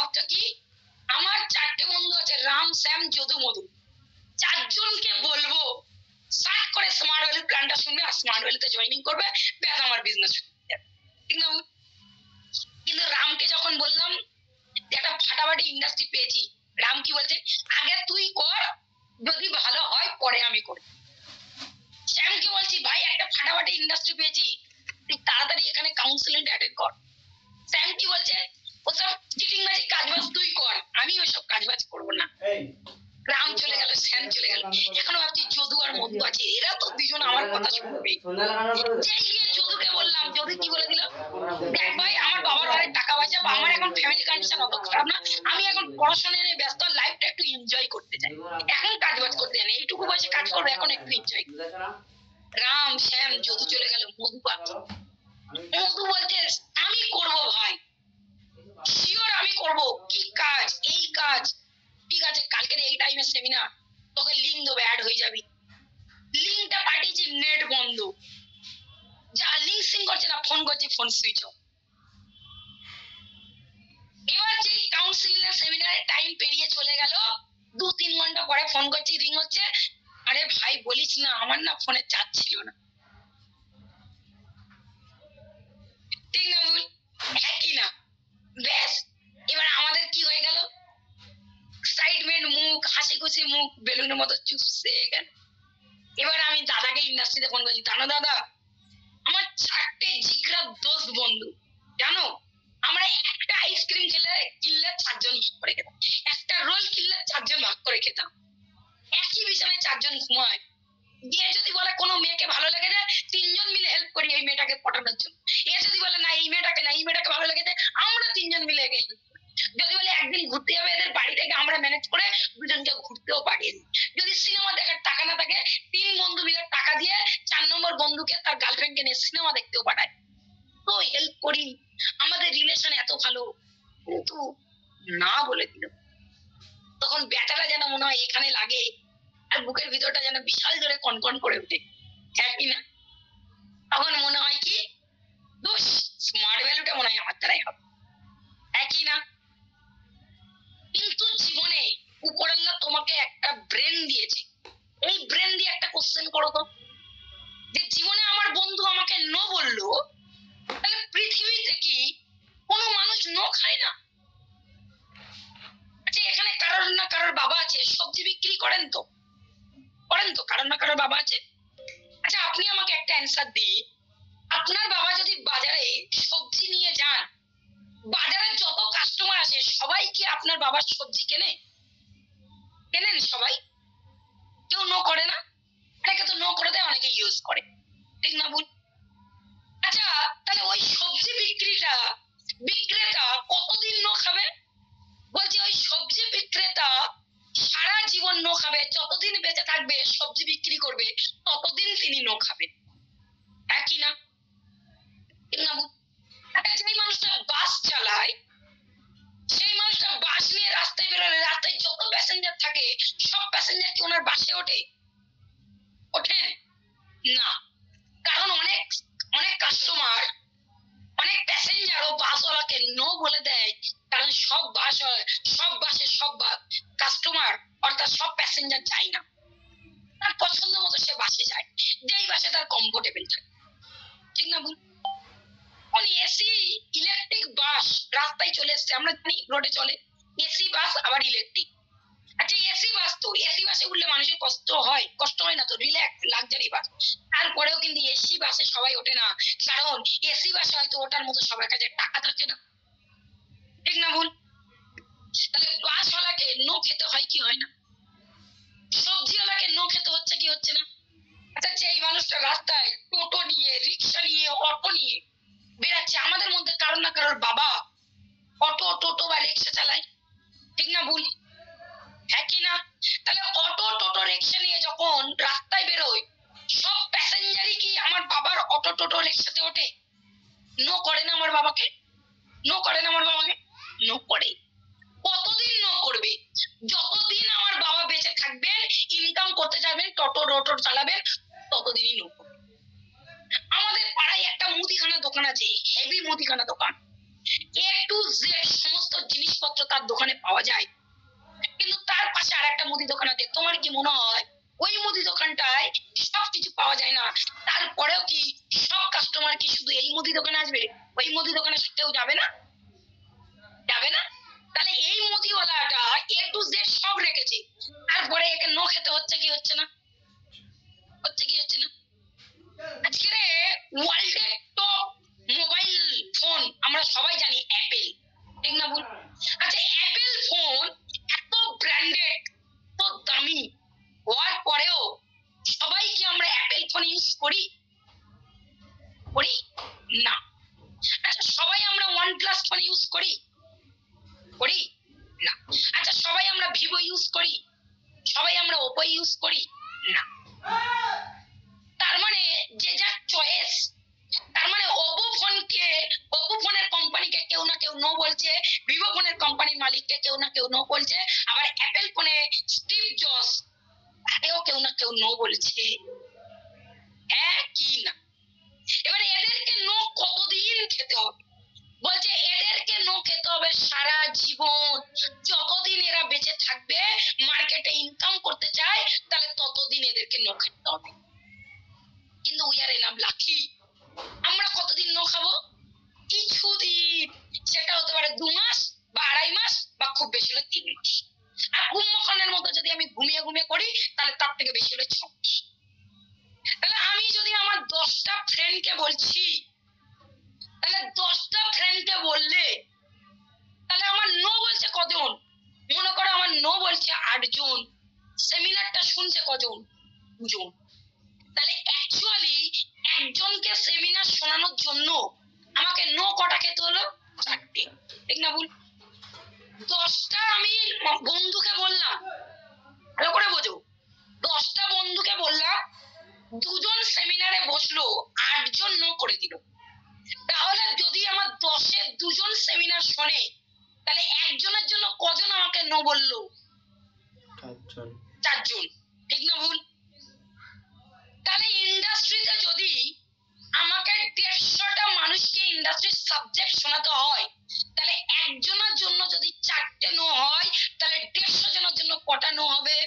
ভাবছো কি, আমার 4টে বন্ধু আছে, রাম, শ্যাম, যদু, মধু, 4জনকে বলবো সার্ট করে স্মার্ট ভ্যালু প্ল্যানটা শুনবে আর স্মার্ট ভ্যালুতে জয়েনিং করবে, ব্যাস আমার বিজনেস। ঠিক না? কিন্তু রামকে যখন বললাম একটা ফাটাফাটি ইন্ডাস্ট্রি পেয়েছি, রাম কি বলছে, আগে তুই কর, যদি ভালো হয় পরে আমি করি। শ্যামকে বলছি ভাই একটা ফাটাফাটি ইন্ডাস্ট্রি পেয়েছি, তুই তাড়াতাড়ি এখানে কাউন্সিলিং অ্যাটেন্ড কর। শ্যাম কি বলছে, ওসব চিটিং বাজি কাজবাজ তুই কর, আমি ওইসব কাজবাজ করবো না। রাম চলে গেল, শ্যাম চলে গেল, এখনো ভাবছি যদু আর মধু আছে, এরা তো দুজন আমার কথা শুনবে। যেই গিয়ে যদুকে বললাম, যদু কি বলে দিল, দেখ ভাই আমার বাবার অনেক টাকা পয়সা, আমার এখন ফ্যামিলি কন্ডিশন অত খারাপ না, আমি এখন পড়াশোনা নিয়ে ব্যস্ত, লাইফটা একটু এনজয় করতে চাই, এখন কাজবাজ করতে জানি, এইটুকু বয়সে কাজ করবো, এখন একটু এনজয়। রাম, শ্যাম, যদু চলে গেল, মধু পাচ্ছে। মধু বলছে আমি করবো ভাই, শিওর আমি করব, কি কাজ, এই কাজ, ঠিক আছে কালকের এই টাইমে সেমিনার, তোকে লিঙ্ক দেবো, অ্যাড হয়ে যাবি। লিঙ্কটা পাঠিয়েছি, নেট বন্ধ, যা লিঙ্ক সিং করছে না, ফোন করছি, ফোন সুইচ অফ। এবার যে কাউন্সিলিং সেমিনারের টাইম পেরিয়ে চলে গেল, 2-3 ঘন্টা পরে ফোন করছি, রিং হচ্ছে, আরে ভাই বলিস না, আমার না ফোনে চার্জ ছিল না। ঠিক না বল, হ্যাঁ কি না? ব্যাস এবার আমাদের কি হয়ে গেল, এক্সাইটমেন্ট মুখ, হাসি খুশি মুখ বেলুনের মতো চুপসে গেল। এবার আমি দাদাকে ইন্ডাস্ট্রিতে ফোন করছি, দাদা আমার 4টে জিগরার দোস্ত বন্ধু, জানো আমরা একটা আইসক্রিম কিনলে 4জন ভাগ করে খেতাম, একটা রোল কিনলে 4জন ভাগ করে খেতাম, একই বিছানায় 4জন ঘুমায়, দিয়ে যদি বলে কোনো মেয়েকে ভালো লেগেছে 3জন মিলে হেল্প করি এই মেয়েটাকে পটানোর জন্য, এ যদি বলে না এই মেয়েটাকে না, এই মেয়েটাকে ভালো লেগেছে আমরা 3জন মিলে একে হেল্প করি, যদি বলে একদিন ঘুরতে যাবে এদের বাড়ি থেকে আমরা ম্যানেজ করে 2জনকে ঘুরতেও পাঠিয়ে দিই, যদি সিনেমা দেখার টাকা না থাকে 3 বন্ধু মিলে টাকা দিয়ে 4 নম্বর বন্ধুকে তার গার্লফ্রেন্ডকে নিয়ে সিনেমা দেখতেও পাঠায়, তো হেল্প করি, আমাদের রিলেশন এত ভালো। কিন্তু না বলে দিল, তখন ব্যাটাটা যেন মনে হয় এখানে লাগে, আর বুকের ভিতরটা যেন বিশাল জোরে কনকন করে ওঠে, হ্যাঁ কি না? তখন মনে হয় কি, দোষ স্মার্ট ভ্যালুটা মনে হয় আমার দ্বারাই হবে, একই না? কিন্তু জীবনে উপরাল্লাহ তোমাকে একটা ব্রেন দিয়েছে, এই ব্রেন দিয়ে একটা কোশ্চেন করো তো, যে জীবনে আমার বন্ধু আমাকে নো বললো, তাহলে পৃথিবীতে কি কোনো মানুষ নো খায় না? আচ্ছা এখানে কারোর না কারোর বাবা আছে, সবজি বিক্রি করেন তো, কারোর না কারোর বাবা আছে। আচ্ছা আপনি আমাকে একটা অ্যান্সার দিন, আপনার বাবা যদি বাজারে সবজি নিয়ে যান, বাজারে যত কাস্টমার আসে সবাই কি আপনার বাবার সবজি কেনেন সবাই? কেউ নো করে না, অনেকে তো নো করে দেয়, অনেকে ইউজ করে, ঠিক না ভুল? আচ্ছা তাহলে ওই সবজি বিক্রেতা কতদিন নো খাবে? বলছি ওই সবজি বিক্রেতা সারা জীবন নো খাবে, যতদিন বেঁচে থাকবে সবজি বিক্রি করবে ততদিন তিনি নো খাবেন, একই না? যেই মানুষটা বাস চালায়, সেই মানুষটা বাস নিয়ে রাস্তায় বেরোলে রাস্তায় যত প্যাসেঞ্জার থাকে সব প্যাসেঞ্জার কি ওনার বাসে ওঠেন না, কারণ অনেক কাস্টমার, অনেক প্যাসেঞ্জার ও বাসওয়ালাকে নো বলে দেয়, কারণ সব বাসে সব কাস্টমার অর্থাৎ সব প্যাসেঞ্জার যায় না, তার পছন্দ মতো সে বাসে যায়, যেই বাসে তার কমফোর্টেবল থাকে, ঠিক না ভুল? এসি ইলেকট্রিক বাস রাস্তায় চলে এসছে, আমরা জানি রোডে চলে এসি বাস, আবার ইলেকট্রিক। আচ্ছা এসি বাস, তো এসি বাসে উঠলে মানুষের কষ্ট হয় না তো, রিল্যাক্স লাক্সারি বাস, তারপরেও কিন্তু এসি বাসে সবাই ওঠে না, কারণ এসি বাসে হয়তো ওঠার মতো সবার কাছে টাকা থাকে না, ঠিক না ভুল? তাহলে বাসওয়ালাকে নো খেতে হয় কি হয় না, সবজিওয়ালাকে নো খেতে হচ্ছে কি হচ্ছে না? আচ্ছা এই মানুষটা রাস্তায় টোটো নিয়ে, রিক্সা নিয়ে, অটো নিয়ে বেড়াচ্ছে, আমাদের মধ্যে কারোর না কারোর বাবা অটো, টোটো বা রিক্সা চালায়, ঠিক না ভুল? হ্যাঁ কি না? তাহলে অটো, টোটো, রিক্সা নিয়ে যখন রাস্তায় বেরোয় সব প্যাসেঞ্জারই কি আমার বাবার অটো, টোটো, রিক্সাতে ওঠে? নো করে না আমার বাবাকে, নো করে না আমার বাবাকে, নো করে। কতদিন নো করবে? যতদিন আমার বাবা বেঁচে থাকবেন, ইনকাম করতে যাবেন, টোটো চালাবেন, ততদিনই নো করবে। আমাদের পাড়ায় একটা মুদিখানা দোকান আছে, হেভি মুদিখানা দোকান, A to Z সমস্ত জিনিসপত্র তার কি মনে হয় ওই মুদি দোকানটায় সবকিছু পাওয়া যায় না, তারপরেও কি সব কাস্টমার কি শুধু এই মুদি দোকানে আসবে? ওই মুদি দোকানে কেউ যাবে না? যাবে না? তাহলে এই মুদিওয়ালাটা A to Z সব রেখেছে, তারপরে একে নো খেতে হচ্ছে কি হচ্ছে না? হচ্ছে কি হচ্ছে না? আজকে ওয়ার্ল্ডের টপ মোবাইল ফোন আমরা সবাই জানি অ্যাপেল, ঠিক না ভুল? আচ্ছা, অ্যাপেল ফোন এত ব্র্যান্ডেড, এত দামি হওয়ার পরেও সবাই কি আমরা অ্যাপেল ফোন ইউজ করি? করি না। আচ্ছা, সবাই আমরা OnePlus ফোন ইউজ করি? করি না। আচ্ছা, সবাই আমরা ভিভো ইউজ করি? সবাই আমরা ওপো ইউজ করি? না। তার মানে যে যার চয়েস। তার মানে ওপো ফোনের কোম্পানিকে কেউ না কেউ নো বলছে, ভিভো ফোনের কোম্পানির মালিককে কেউ না কেউ নো বলছে, আবার অ্যাপেল ফোনে স্টিভ জবস তাকেও কেউ না কেউ নো বলছে। হ্যাঁ কি না? এবার এদেরকে নো কতদিন খেতে হবে? বলছে এদেরকে নো খেতে হবে সারা জীবন, যতদিন এরা বেঁচে থাকবে, মার্কেটে ইনকাম করতে চায়, তাহলে ততদিন এদেরকে নো খেতে হবে। কিন্তু উই আর এনাফ লাকি, আমরা কতদিন নো খাবো? কিছুদিন, সেটা হতে পারে 2 মাস বা 2.5 মাস বা খুব বেশি হলে 3 মাস। আর কুম্ভকর্ণের মতো যদি আমি ঘুমিয়ে ঘুমিয়ে করি, তাহলে তার থেকে বেশি হলে 6 মাস। তাহলে আমি যদি আমার 10টা ফ্রেন্ডকে বলছি, তাহলে 10টা ফ্রেন্ডকে বললে তাহলে আমার নো বলছে কজন? মনে করো আমার নো বলছে 8 জন, সেমিনারটা শুনছে কজন? 2 জন। তাহলে অ্যাকচুয়ালি একজনকে সেমিনার শোনানোর জন্য আমাকে নো কটা খেতে হলো? 4টে, ঠিক না ভুল? 10টা আমি বন্ধুকে বললাম, ভালো করে বোঝো, 10টা বন্ধুকে বললাম, 2 জন সেমিনারে বসলো, 8 জন নো করে দিল। তাহলে যদি আমার 10-এ 2 জন সেমিনার শোনে, তাহলে একজনের জন্য কজন আমাকে নো বললো? 4 জন, ঠিক না ভুল? তাহলে ইন্ডাস্ট্রিতে যদি আমাকে 150টা মানুষকে ইন্ডাস্ট্রির সাবজেক্ট শোনাতে হয়, তাহলে একজনের জন্য যদি 4টে নো হয়, তাহলে 150 জনের জন্য কটা নো হবে?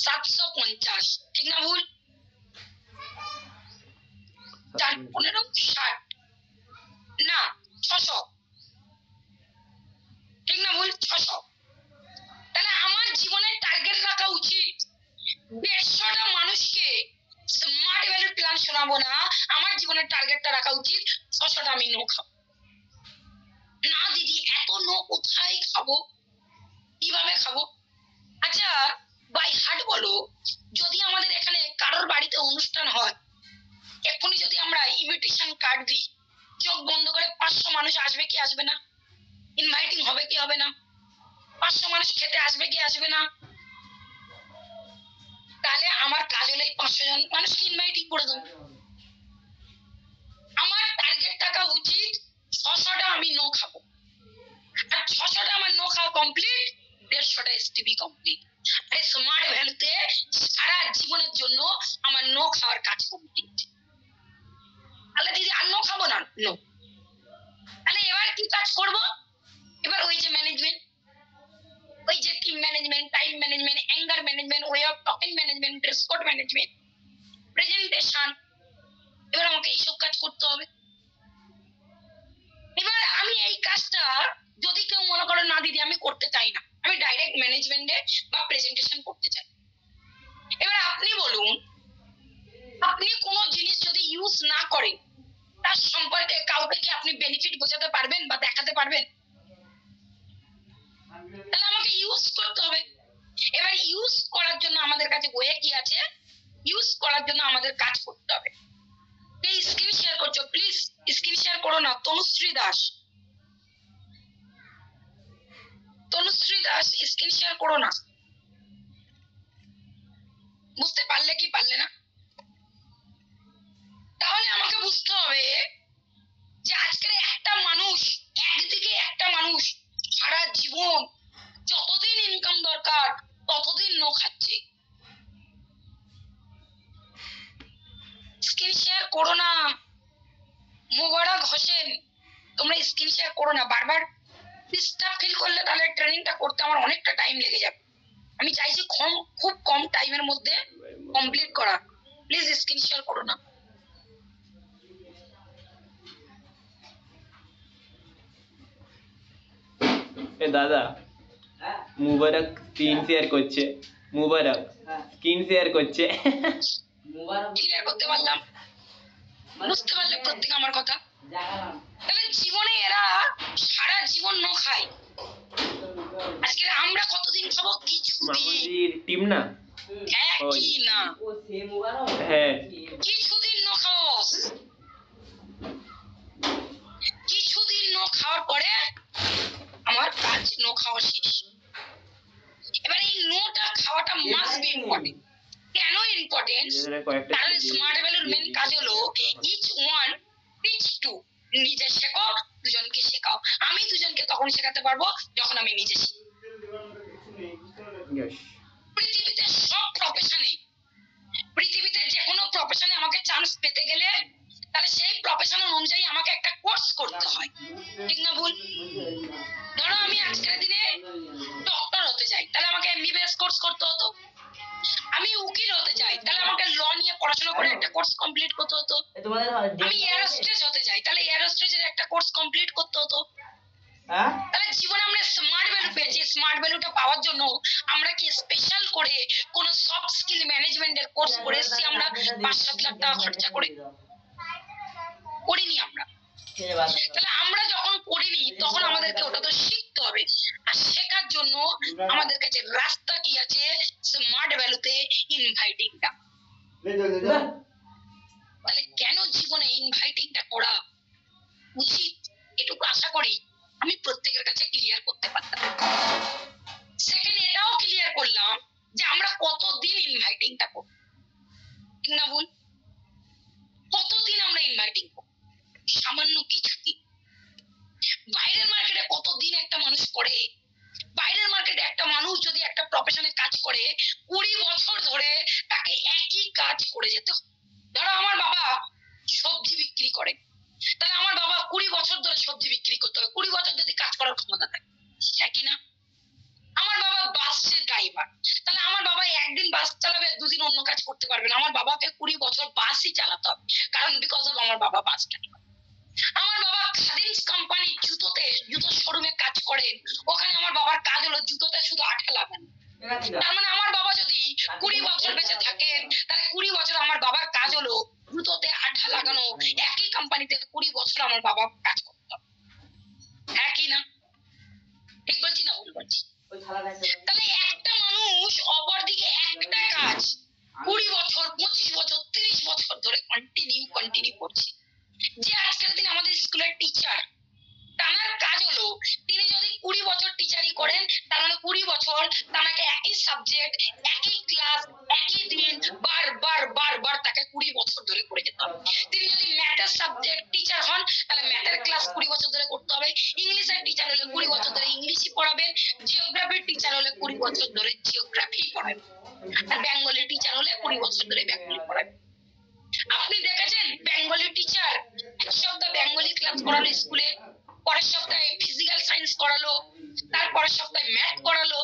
750, ঠিক না ভুল? 4 15 60 না 600, ঠিক না ভুল? 600। তাহলে আমার জীবনের টার্গেট রাখা উচিত 150টা মানুষকে স্মার্ট ভ্যালু প্ল্যান শোনাবো না, আমার জীবনের টার্গেটটা রাখা উচিত 600টা আমি নো খাবো। না দিদি, এত নো কোথায় খাবো, কিভাবে খাবো? আচ্ছা, বাই হার্ট বলো, যদি আমাদের এখানে কারোর বাড়িতে অনুষ্ঠান হয়, এক্ষুনি যদি আমরা ইনভিটেশন কার্ড দিই, চোখ বন্ধ করে 500 মানুষ আসবে কি আসবে না? ইনভাইটিং হবে কি হবে না? 500 মানুষ খেতে আসবে কি আসবে না? তাহলে আমার কাজ হলো এই 500 জন মানুষকে ইনভাইটিং করে দেবো। আমার টার্গেট থাকা উচিত 600টা আমি নো খাবো, আর 600টা আমার নো খাওয়া কমপ্লিট, 150টা এসটিপি কমপ্লিট। আর স্মার্ট ভ্যালুতে সারা জীবনের জন্য আমার নো খাওয়ার কাজ কমপ্লিট। তাহলে দিদি আর নো খাবো না? নো। তাহলে এবার কি কাজ করব? এবার ওই যে ম্যানেজমেন্ট, ওই যে team management, time management, anger management, way of talking management, dress code management, presentation, এবার আমাকে এইসব কাজ করতে হবে। এবার আমি এই কাজটা যদি কেউ মনে করো না দিদি আমি করতে চাই না, আমি ডাইরেক্ট ম্যানেজমেন্টে বা প্রেজেন্টেশন করতে চাই, এবার আপনি বলুন, আপনি কোনো জিনিস যদি ইউজ না করেন, তার সম্পর্কে কাউকে কি আপনি বেনিফিট বোঝাতে পারবেন বা দেখাতে পারবেন? তাহলে আমাকে ইউজ করতে হবে। এবার ইউজ করার জন্য আমাদের কাছে ওয়ে কি আছে? ইউজ করার জন্য আমাদের কাজ করতে হবে। এই স্ক্রিন শেয়ার করছো, প্লিজ স্ক্রিন শেয়ার করো না। তনুশ্রী দাস, তনুশ্রী দাস স্ক্রিন শেয়ার করো না। বুঝতে পারলে কি পারলে না? তাহলে আমাকে বুঝতে হবে যে আজকের একটা মানুষ, একদিকে একটা মানুষ সারা জীবন যতদিন ইনকাম দরকার ততদিন নো খাচ্ছে। স্ক্রিন শেয়ার করো না। মোবারক হোসেন, তোমরা স্ক্রিন শেয়ার করো না, বারবার ডিস্টার্ব ফিল করলে তাহলে ট্রেনিংটা করতে আমার অনেকটা টাইম লেগে যাবে। আমি চাইছি খুব কম টাইমের মধ্যে কমপ্লিট করা। প্লিজ স্ক্রিন শেয়ার করো না। এ দাদা, মুবারক স্ক্রিন শেয়ার করছে, মুবারক স্ক্রিন শেয়ার করছে। ক্লিয়ার করতে পারলাম? বুঝতে পারলে প্রত্যেকে আমার কথা? তাহলে জীবনে এরা সারা জীবন ন খায়, আজকে আমরা কতদিন খাবো? মামুজির টিম না? একই না, হ্যাঁ, কিছুদিন ন খাবো বস, কিছুদিন ন খাওয়ার পরে আমার কাজ ন খাওয়া শেষ। এবার এই নোটা খাওয়াটা মাস্ট বি ইম্পর্টেন্ট। কেন ইম্পর্টেন্ট? কারণ স্মার্ট ভ্যালুর মেন কাজ হলো ইচ ওয়ান টিচ টু, নিজে শেখো দুজনকে শেখাও। আমি দুজনকে তখন শেখাতে পারবো যখন আমি নিজে শিখি। পৃথিবীতে সব প্রফেশনে, পৃথিবীতে যে কোনো প্রফেশনে আমাকে চান্স পেতে গেলে তাহলে সেই প্রফেশনের অনুযায়ী আমাকে একটা কোর্স করতে হয়, ঠিক না ভুল? ধরো আমি আজকের দিনে ডক্টর হতে চাই, তাহলে আমাকে এমবিবিএস কোর্স করতে হতো। আমি উকিল হতে চাই, তাহলে আমাকে ল নিয়ে পড়াশোনা করে একটা কোর্স কমপ্লিট করতে হতো। আমি এয়ারোস্টেজ হতে চাই, তাহলে এয়ারোস্টেজের একটা কোর্স কমপ্লিট করতে হতো। তাহলে জীবনে আমরা স্মার্ট ভ্যালু পেয়েছি, স্মার্ট ভ্যালুটা পাওয়ার জন্য আমরা কি স্পেশাল করে কোন সফট স্কিল ম্যানেজমেন্টের কোর্স করে এসেছি আমরা 5-7 লাখ টাকা খরচা করে? করিনি আমরা। তাহলে আমরা যখন করিনি তখন আমাদেরকে ওটা তো শিখতে হবে, আর শেখার জন্য আমাদের কাছে রাস্তা কি আছে? স্মার্ট ভ্যালুতে ইনভাইটিংটা। তাহলে কেন জীবনে ইনভাইটিংটা করা উচিত, এটুকু আশা করি আমি প্রত্যেকের কাছে ক্লিয়ার করতে পারতাম। সেকেন্ড, এটাও ক্লিয়ার করলাম যে আমরা কতদিন ইনভাইটিংটা করব, ঠিক না ভুল? কতদিন আমরা ইনভাইটিং করব? সামান্য কিছুদিন। বাইরের মার্কেটে কতদিন একটা মানুষ করে? বাইরের মার্কেটে একটা মানুষ যদি একটা প্রফেশনে কাজ করে 20 বছর ধরে তাকে একই কাজ করে যেতে হয়। ধরো আমার বাবা সবজি বিক্রি করে, তাহলে আমার বাবা 20 বছর ধরে সবজি বিক্রি করতে হবে, 20 বছর যদি কাজ করার ক্ষমতা থাকে, একই না? আমার বাবা বাসের ড্রাইভার, তাহলে আমার বাবা একদিন বাস চালাবে, দুদিন অন্য কাজ করতে পারবে না। আমার বাবাকে 20 বছর বাসই চালাতে হবে, কারণ বিকজ অফ আমার বাবা বাস ড্রাইভার। আমার বাবা খাদিমস কোম্পানি জুতো শোরুমে কাজ করেন, ওখানে আমার বাবার কাজ হলো জুতোতে শুধু আঠা লাগানো। তার মানে আমার বাবা যদি 20 বছর বেঁচে থাকেন, তাহলে 20 বছর আমার বাবার কাজ হলো জুতোতে আঠা লাগানো। একই কোম্পানিতে 20 বছর আমার বাবা কাজ করতে হবে, একই না? ঠিক বলছি না ভুল বলছি? তাহলে একটা মানুষ অপরদিকে একটা কাজ 20 বছর, 25 বছর, 30 বছর ধরে কন্টিনিউ করছে। যে আজকের দিন আমাদের স্কুলের টিচার, তার কাজ হলো তিনি যদি 20 বছর টিচারি করেন, তার মানে 20 বছর তাকে একই সাবজেক্ট, একই ক্লাস, একই দিন বারবার তাকে 20 বছর ধরে করে যেতে হবে। তিনি যদি ম্যাথের সাবজেক্ট টিচার হন, তাহলে ম্যাথের ক্লাস 20 বছর ধরে করতে হবে। ইংলিশের টিচার হলে 20 বছর ধরে ইংলিশই পড়াবেন। জিওগ্রাফির টিচার হলে 20 বছর ধরে জিওগ্রাফি পড়াবেন। আর বেঙ্গলি টিচার হলে 20 বছর ধরে বেঙ্গলি পড়াবেন। আপনি দেখেছেন বেঙ্গলি টিচার এক সপ্তাহ বেঙ্গলি ক্লাস করালো স্কুলে, পরের সপ্তাহে ফিজিক্যাল সায়েন্স করালো, তারপরের সপ্তাহে ম্যাথ করালো,